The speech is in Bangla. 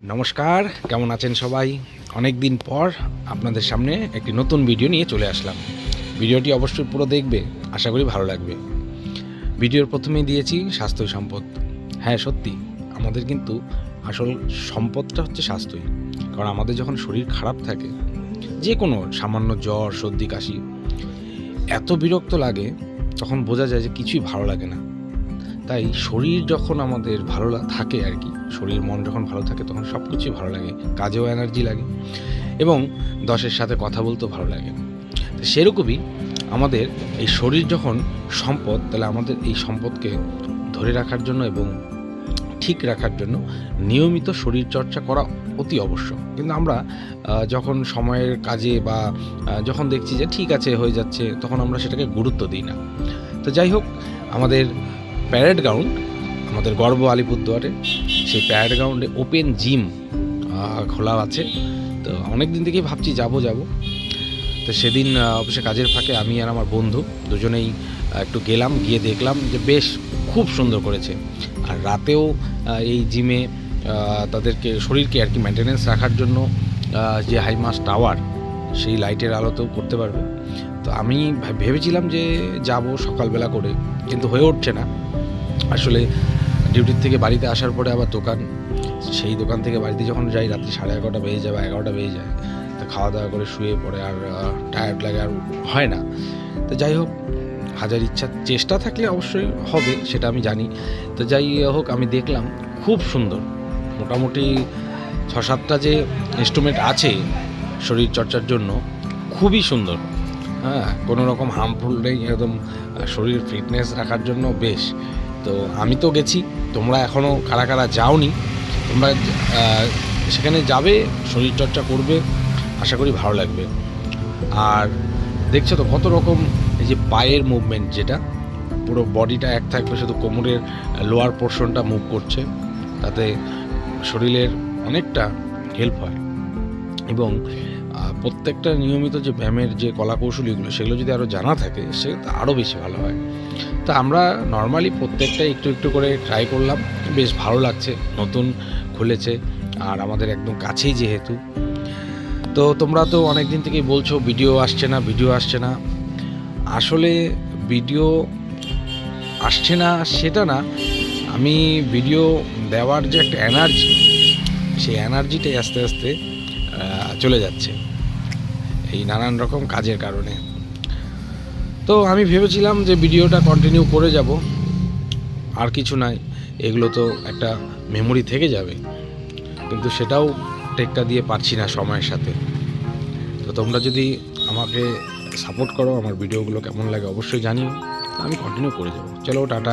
নমস্কার, কেমন আছেন সবাই? অনেক দিন পর আপনাদের সামনে একটি নতুন ভিডিও নিয়ে চলে আসলাম। ভিডিওটি অবশ্যই পুরো দেখবে, আশা করি ভালো লাগবে। ভিডিওর প্রথমেই দিয়েছি স্বাস্থ্যই সম্পদ। হ্যাঁ, সত্যি আমাদের কিন্তু আসল সম্পদটা হচ্ছে স্বাস্থ্যই। কারণ আমাদের যখন শরীর খারাপ থাকে, যে কোনো সামান্য জ্বর, সর্দি, কাশি এত বিরক্ত লাগে, তখন বোঝা যায় যে কিছুই ভালো লাগে না। তাই শরীর যখন আমাদের ভালো থাকে আর কি, শরীর মন যখন ভালো থাকে তখন সব কিছুই ভালো লাগে, কাজেও এনার্জি লাগে এবং দশের সাথে কথা বলতেও ভালো লাগে। তো সেরকমই আমাদের এই শরীর যখন সম্পদ, তাহলে আমাদের এই সম্পদকে ধরে রাখার জন্য এবং ঠিক রাখার জন্য নিয়মিত শরীরচর্চা করা অতি আবশ্যক। কিন্তু আমরা যখন সময়ের কাজে বা যখন দেখছি যে ঠিক আছে হয়ে যাচ্ছে, তখন আমরা সেটাকে গুরুত্ব দিই না। তো যাই হোক, আমাদের প্যারেড গ্রাউন্ড, আমাদের গর্ব আলিপুরদুয়ারে, সেই প্যারেড গ্রাউন্ডে ওপেন জিম খোলা আছে। তো অনেক দিন থেকেই ভাবছি যাব। তো সেদিন অবশ্যই কাজের ফাঁকে আমি আর আমার বন্ধু দুজনেই একটু গেলাম, গিয়ে দেখলাম যে বেশ খুব সুন্দর করেছে। আর রাতেও এই জিমে তাদেরকে শরীরকে আর কি মেনটেনেন্স রাখার জন্য যে হাইমাস্ট টাওয়ার, সেই লাইটের আলোতেও করতে পারবে। তো আমি ভেবেছিলাম যে যাব সকালবেলা করে, কিন্তু হয়ে উঠছে না। আসলে ডিউটির থেকে বাড়িতে আসার পরে আবার দোকান, সেই দোকান থেকে বাড়িতে যখন যাই রাত্রি 11:30 বেজে যায় বা 11টা বেজে যায়। তো খাওয়া দাওয়া করে শুয়ে পড়ে আর টায়ার্ড লাগে, আর হয় না। তো যাই হোক, হাজার ইচ্ছা চেষ্টা থাকলে অবশ্যই হবে, সেটা আমি জানি। তো যাই হোক, আমি দেখলাম খুব সুন্দর, মোটামুটি 6-7টা যে ইনস্ট্রুমেন্ট আছে শরীরচর্চার জন্য, খুবই সুন্দর। হ্যাঁ, কোনো রকম হার্মফুল নেই, একদম শরীর ফিটনেস রাখার জন্য বেশ। তো আমি তো গেছি, তোমরা এখনও কারা কারা যাওনি, তোমরা সেখানে যাবে, শরীরচর্চা করবে, আশা করি ভালো লাগবে। আর দেখছো তো কত রকম, এই যে পায়ের মুভমেন্ট, যেটা পুরো বডিটা এক থাকবে, শুধু কোমরের লোয়ার পোর্শনটা মুভ করছে, তাতে শরীরের অনেকটা হেল্প হয়। এবং প্রত্যেকটা নিয়মিত যে ব্যায়ামের যে কলাকৌশলীগুলো, সেগুলো যদি আরও জানা থাকে, সে আরও বেশি ভালো হয়। তো আমরা নর্মালি প্রত্যেকটাই একটু একটু করে ট্রাই করলাম, বেশ ভালো লাগছে। নতুন খুলেছে আর আমাদের একদম কাছেই যেহেতু। তো তোমরা তো অনেক দিন থেকেই বলছো ভিডিও আসছে না। আসলে ভিডিও আসছে না সেটা না, আমি ভিডিও দেওয়ার যে একটা এনার্জি, সেই এনার্জিটাই আস্তে আস্তে চলে যাচ্ছে এই নানান রকম কাজের কারণে। তো আমি ভেবেছিলাম যে ভিডিওটা কন্টিনিউ করে যাব, আর কিছু নাই, এগুলো তো একটা মেমোরি থেকে যাবে, কিন্তু সেটাও টেক্কা দিয়ে পারছি না সময়ের সাথে। তো তোমরা যদি আমাকে সাপোর্ট করো, আমার ভিডিওগুলো কেমন লাগে অবশ্যই জানিও, আমি কন্টিনিউ করে যাবো। চলো, টাটা।